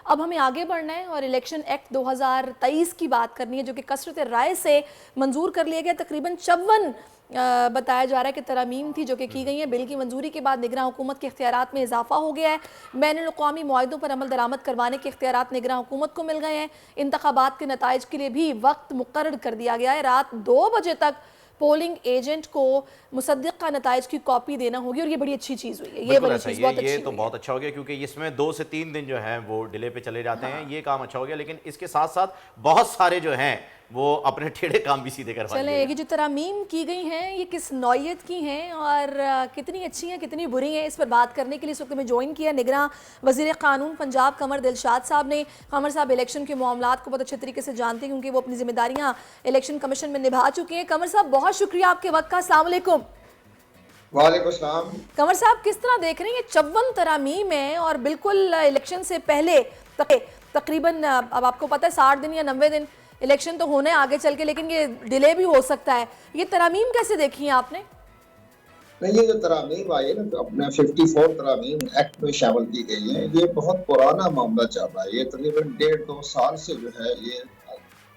अब हमें आगे बढ़ना है और इलेक्शन एक्ट 2023 की बात करनी है, जो कि कसरत राय से मंजूर कर लिया गया। तकरीबन 54 बताया जा रहा है कि तरमीम थी जो कि की गई हैं। बिल की मंजूरी के बाद निगरान हुकूमत के इख्तियारात में इजाफा हो गया है। बैनुल-अक़वामी मुआहिदों पर अमल दरामद करवाने के इख्तियारात निगरान हुकूमत को मिल गए हैं। इंतखाबात के नताइज के लिए भी वक्त मुकर्रर कर दिया गया है। रात 2 बजे तक पोलिंग एजेंट को मुसद्दिक़ा नताइज की कॉपी देना होगी, और ये बड़ी अच्छी चीज़ हुई है। ये वाली चीज़ बहुत अच्छी ये हुई तो है। बहुत अच्छा हो गया, क्योंकि इसमें 2 से 3 दिन जो है वो डिले पे चले जाते हैं। ये काम अच्छा हो गया, लेकिन इसके साथ साथ बहुत सारे जो हैं वो अपने टेढ़े काम भी सीधे करवा चले, लिए ये जो तरामीम की गई हैं ये किस नौयत की हैं और कितनी अच्छी हैं कितनी बुरी हैं, इस पर बात करने के लिए इस वक्त में ज्वाइन किया निगरान वज़ीर क़ानून पंजाब कमर दिलशाद साहब ने। कमर साहब इलेक्शन के मामलात को बहुत अच्छे तरीके से जानते हैं, क्योंकि वो अपनी जिम्मेदारियाँ इलेक्शन कमीशन में निभा चुके हैं। कमर साहब, बहुत शुक्रिया आपके वक्त का। अस्सलाम वालेकुम। वालेकुम सलाम। कमर साहब, किस तरह देख रहे हैं ये 54 तरामीम है और बिल्कुल इलेक्शन से पहले तकरीबन, अब आपको पता है 60 दिन या 90 दिन इलेक्शन तो होने आगे चल के, लेकिन ये डिले भी हो सकता है। ये तरामीम कैसे देखी हैं आपने? नहीं, ये जो तरामीम आई है ना, तो अपने 54 तरामीम एक्ट में शामिल की गई है। ये बहुत पुराना मामला चल रहा है। ये तकरीबन 1.5-2 साल से जो है ये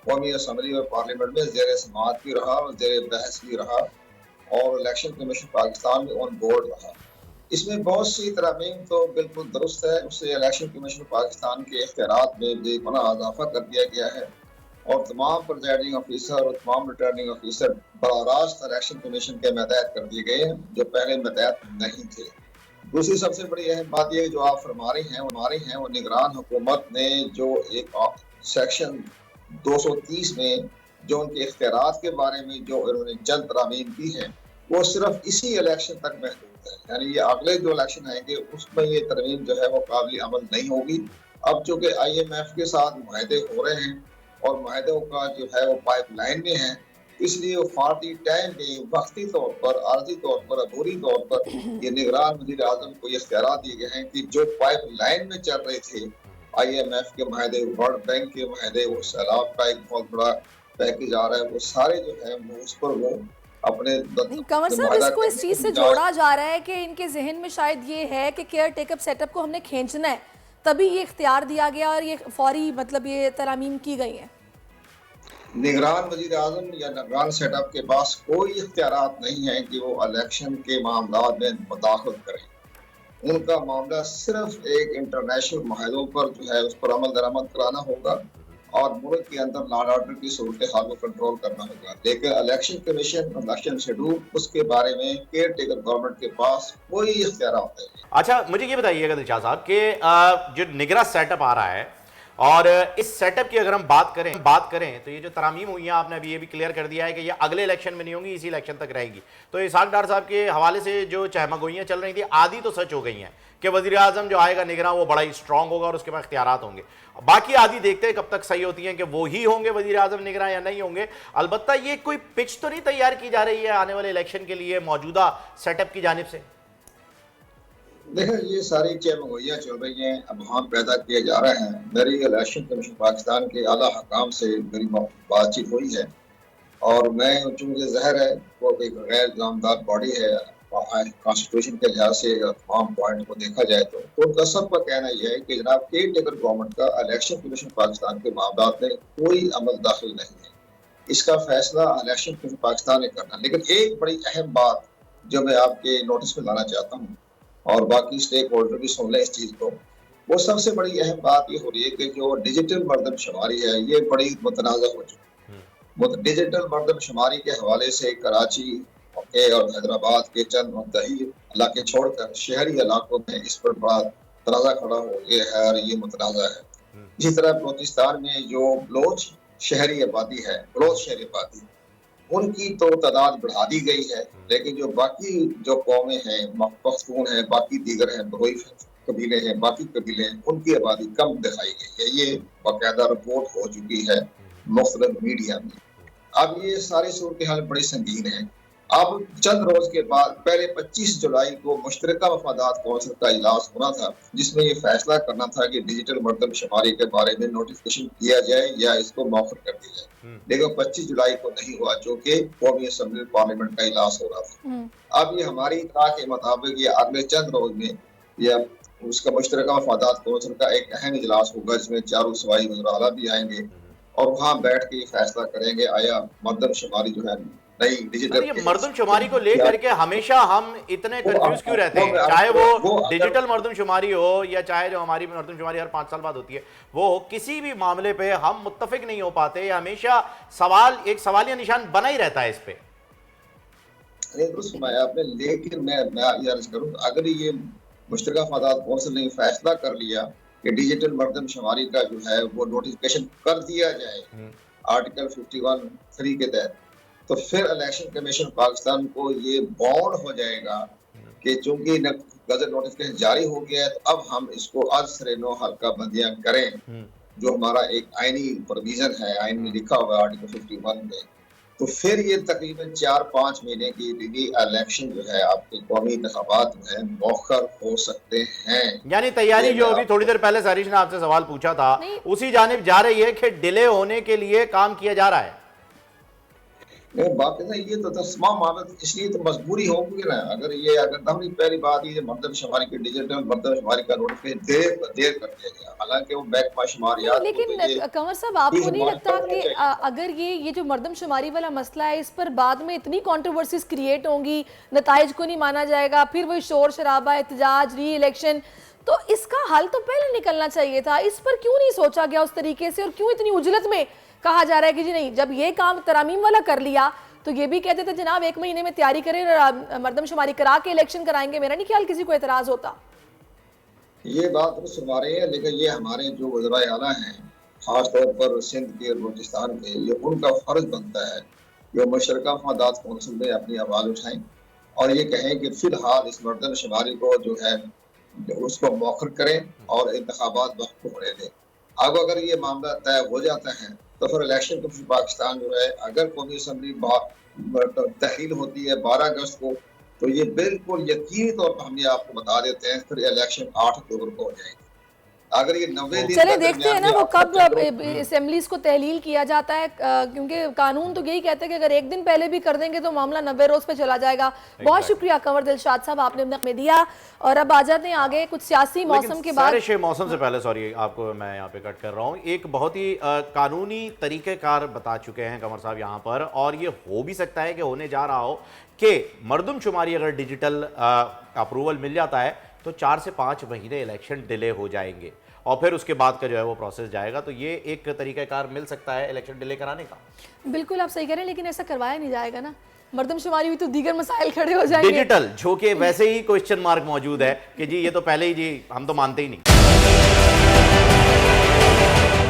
कौमी असम्बली और पार्लियामेंट में ज़ेर समाअत भी रहा और ज़ेर बहस भी रहा, और इलेक्शन कमीशन पाकिस्तान में ऑन बोर्ड रहा। इसमें बहुत सी तरामीम तो बिल्कुल दुरुस्त है। उससे इलेक्शन कमीशन पाकिस्तान के इख्तियारात में बेपनाह इजाफा कर दिया गया है, और तमाम प्रिजाइडिंग ऑफिसर और तमाम रिटर्निंग ऑफिसर बराह रास्त इलेक्शन कमीशन के मतहत कर दिए गए हैं, जो पहले मतहत नहीं थे। दूसरी सबसे बड़ी अहम बात यह जो आप फरमा रही हैं वो निगरान हुकूमत ने जो एक सेक्शन 230 में जो उनके इख्तियारात के बारे में जो उन्होंने चंद तरामीम की है, वो सिर्फ इसी इलेक्शन तक महदूद है। यानी ये अगले जो इलेक्शन आएंगे उसमें ये तरमीम जो है वो काबिल अमल नहीं होगी। अब चूंकि IMF के साथ मुआहदे हो रहे हैं और मुआहदों का जो है वो पाइपलाइन में है, इसलिए वो फार्टी टाइम में वक्ती तौर पर, आर्जी तौर पर, अबूरी तौर पर ये निगरान वज़ीर आज़म को ये इख्तियार दिए गए हैं कि जो पाइपलाइन में चल रहे थे, IMF के मुआहदे, वर्ल्ड बैंक के मुआहदे, वो सैलाब का एक बहुत बड़ा पैकेज आ रहा है, वो सारे जो है उस पर वो अपने कमर साहब, इसको इस चीज़ से जोड़ा जा रहा है कि इनके जहन में शायद ये है कि केयर टेकअप सेटअप को हमने खींचना है, तभी ये इख्तियार दिया गया और ये फौरी मतलब ये तरामीम की गई है। निगरान वज़ीर आज़म या निगरान सेटअप के पास कोई इख्तियारात नहीं है कि वो इलेक्शन के मामलात में मुदाखलत करें। उनका मामला सिर्फ एक इंटरनेशनल माहदों पर जो है उस पर अमल दरामद कराना होगा और मुल्क के अंदर लॉ एंड ऑर्डर की सूरत हाल को कंट्रोल करना होगा। लेकिन इलेक्शन कमीशन, इलेक्शन शेड्यूल, उसके बारे में केयर टेकर गवर्नमेंट के पास कोई इख्तियारात नहीं है। अच्छा, मुझे ये बताइएगा दिलशाद साहब कि जो निगरान सेटअप आ रहा है, और इस सेटअप की अगर हम बात करें तो ये जो तरामीम हुई हैं, आपने अभी ये भी क्लियर कर दिया है कि ये अगले इलेक्शन में नहीं होंगी, इसी इलेक्शन तक रहेगी। तो इसहाक डार साहब के हवाले से जो चहमगोइयाँ चल रही थी, आधी तो सच हो गई हैं कि वज़ीर आज़म जो आएगा निगरान वो बड़ा ही स्ट्रांग होगा और उसके पास इख्तियारात होंगे। बाकी आधी देखते हैं कब तक सही होती हैं कि वो ही होंगे वज़ीर आज़म निगरान या नहीं होंगे। अलबत्ता ये कोई पिच तो नहीं तैयार की जा रही है आने वाले इलेक्शन के लिए मौजूदा सेटअप की जानिब से? देखिए, ये सारी चहमगोइयाँ चल रही हैं, अबहाम पैदा किए जा रहे हैं। मेरी इलेक्शन कमीशन पाकिस्तान के आला हकाम से मेरी बातचीत हुई है, और मैं, चूँकि ज़ाहिर है वो एक गैर इल्ज़ामदार बॉडी है, कॉन्स्टिट्यूशन के लिहाज से तमाम पॉइंट को देखा जाए तो उनका सबका कहना यह है कि जनाब केयर टेकर गवर्नमेंट का इलेक्शन कमीशन पाकिस्तान के मामलात में कोई अमल दाखिल नहीं है। इसका फैसला इलेक्शन कमीशन पाकिस्तान ने करना। लेकिन एक बड़ी अहम बात जो मैं आपके नोटिस में लाना चाहता हूँ, और बाकी स्टेक होल्डर भी सुन लें इस चीज़ को, वो सबसे बड़ी अहम बात ये हो रही है कि जो डिजिटल मरदमशुमारी है ये बड़ी मुतनाज़ा हो चुकी है। डिजिटल मरदमशुमारी के हवाले से कराची के और हैदराबाद के चंद मुंतही इलाके छोड़कर शहरी इलाकों में इस पर बड़ा तनाज़ा खड़ा हो गया है, और ये मुतनाज़ा है। इसी तरह बलोचिस्तान में जो बलोच शहरी आबादी उनकी तो तादाद बढ़ा दी गई है, लेकिन जो बाकी जो कौमें हैं, पख्तून हैं, बाकी दीगर हैं, बरोई कबीले हैं, बाकी कबीले हैं, उनकी आबादी कम दिखाई गई है। ये बाकायदा रिपोर्ट हो चुकी है मुख्तलिफ मीडिया में। अब ये सारी सूरत हाल बड़ी संगीन है। अब चंद रोज के बाद, पहले 25 जुलाई को मुश्तरका मफादात कौंसिल का इजलास होना था, जिसमें ये फैसला करना था कि डिजिटल मरदमशुमारी के बारे में नोटिफिकेशन किया जाए या इसको मौखर कर दिया जाए। लेकिन 25 जुलाई को नहीं हुआ, जो कि कौमी असम्बली पार्लियामेंट का इजलास हो रहा था। अब ये हमारी इत्तला के मुताबिक ये अगले चंद रोज में या उसका मुश्तरका मफादात कौंसिल का एक अहम इजलास होगा, जिसमें चारों सूबाई वज़ीर आला भी आएंगे और वहाँ बैठ के ये फैसला करेंगे आया मरदमशुमारी जो है नई डिजिटल सर, ये मर्दमशुमारी को लेकर के हमेशा हम इतने कंफ्यूज क्यों रहते हैं? चाहे वो डिजिटल मर्दमशुमारी हो या चाहे जो हमारी मर्दमशुमारी हर 5 साल बाद होती है, वो किसी भी मामले पे हम मुत्तफिक नहीं हो पाते, हमेशा सवाल एक सवालिया निशान बना ही रहता है इस पे। दुरुस्त फरमाया आपने, लेकिन मैं ये अर्ज करूँ, अगर ये मुश्तरका मफादात कौंसिल ने फैसला कर लिया कि डिजिटल मर्दमशुमारी का जो है वो नोटिफिकेशन कर दिया जाए आर्टिकल 51(3) के तहत, तो फिर इलेक्शन कमीशन पाकिस्तान को ये बाउंड हो जाएगा कि चूंकि गजट नोटिफिकेशन जारी हो गया है, तो अब हम इसको आज से नो हल्का बंदियां करें, जो हमारा एक आईनी प्रोविजन है, आईन में लिखा हुआ है आर्टिकल 51 में। तो फिर ये तकरीबन 4-5 महीने की रिली इलेक्शन जो है आपके कौमी इंतखाबात जो है मौखर हो सकते हैं। यानी तैयारी जो अभी थोड़ी देर पहले सारिश ने आपसे सवाल पूछा था उसी जानिब जा रही है कि डिले होने के लिए काम किया जा रहा है। नहीं, बात है ना, ये तो तमाम मामले इसलिए तो मजबूरी होगी ना, अगर हमने पहली बात ये मर्दमशुमारी की डिजिटल मर्दमशुमारी का नोटिफिकेशन देर कर दिया गया, हालांकि वो महकमा शुमारियात। लेकिन कंवर साहब, आपको नहीं लगता कि अगर ये जो मर्दमशुमारी वाला मसला है, इस पर बाद में इतनी कंट्रोवर्सीज क्रिएट होंगी, नताइज को नहीं माना जाएगा, फिर वही शोर शराबा, एहतजाज, री इलेक्शन, तो इसका हल तो पहले निकलना चाहिए था। इस पर क्यों नहीं सोचा गया उस तरीके से, और क्यों इतनी उजलत में कहा जा रहा है कि जी नहीं, जब ये काम तरामीम वाला कर लिया तो ये भी कहते थे जनाब 1 महीने में तैयारी करें और मर्दमशुमारी करा के इलेक्शन कराएंगे। मेरा नहीं ख्याल किसी को एतराज होता। ये बात तो सुना रहे हैं, लेकिन ये हमारे जो वज़ीर आला हैं, खासतौर पर सिंध के और बलूचिस्तान के, ये उनका फर्ज बनता है कि मुश्तरका मफादात कौंसिल में अपनी आवाज़ उठाएं और ये कहें कि फिलहाल इस मर्दमशुमारी को जो है उसको मौखर करें और इंतखाबात वक्त होने दें। अब अगर ये मामला तय हो जाता है तो फिर इलेक्शन कमीशन पाकिस्तान जो है, अगर कौमी असम्बली तहलील होती है 12 अगस्त को, तो ये बिल्कुल यकीनी तौर पर हम ये आपको बता देते हैं फिर इलेक्शन 8 अक्टूबर को हो जाएगी। अगर ये 90 दिन, चले देखते हैं ना वो कब असेंबलीज को तहलील किया जाता है, क्योंकि कानून तो यही कहते हैं कि अगर एक दिन पहले भी कर देंगे तो मामला 90 रोज पे चला जाएगा। बहुत शुक्रिया कंवर दिलशाद साहब, आपने अपना में दिया। और अब आ जाते हैं आगे कुछ सियासी मौसम के बाद। मौसम से पहले सॉरी आपको मैं यहाँ पे कट कर रहा हूँ, एक बहुत ही कानूनी तरीक़ेकार बता चुके हैं कंवर साहब यहाँ पर, और ये हो भी सकता है कि होने जा रहा हो कि मर्दमशुमारी अगर डिजिटल अप्रूवल मिल जाता है तो 4 से 5 महीने इलेक्शन डिले हो जाएंगे और फिर उसके बाद का जो है वो प्रोसेस जाएगा। तो ये एक तरीक़ाकार मिल सकता है इलेक्शन डिले कराने का। बिल्कुल आप सही कह रहे हैं, लेकिन ऐसा करवाया नहीं जाएगा ना, मर्दमशुमारी हुई तो दीगर मसाइल खड़े हो जाएंगे। डिजिटल जो कि वैसे ही क्वेश्चन मार्क मौजूद है कि जी ये तो पहले ही जी हम तो मानते ही नहीं।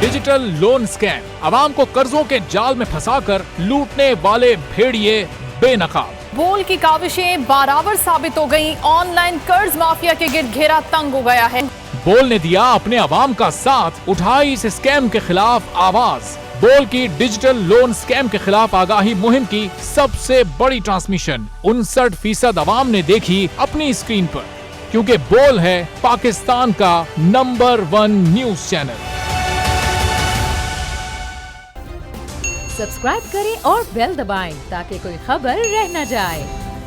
डिजिटल लोन स्कैम, आवाम को कर्जों के जाल में फंसाकर लूटने वाले भेड़िए बेनकाब। बोल की काविशें बाराबर साबित हो गई, ऑनलाइन कर्ज माफिया के गिर्द घेरा तंग हो गया है। बोल ने दिया अपने आवाम का साथ, उठाई इस स्कैम के खिलाफ आवाज। बोल की डिजिटल लोन स्कैम के खिलाफ आगाही मुहिम की सबसे बड़ी ट्रांसमिशन 59% आवाम ने देखी अपनी स्क्रीन पर, क्योंकि बोल है पाकिस्तान का नंबर 1 न्यूज चैनल। सब्सक्राइब करें और बेल दबाएं ताकि कोई खबर रह न जाए।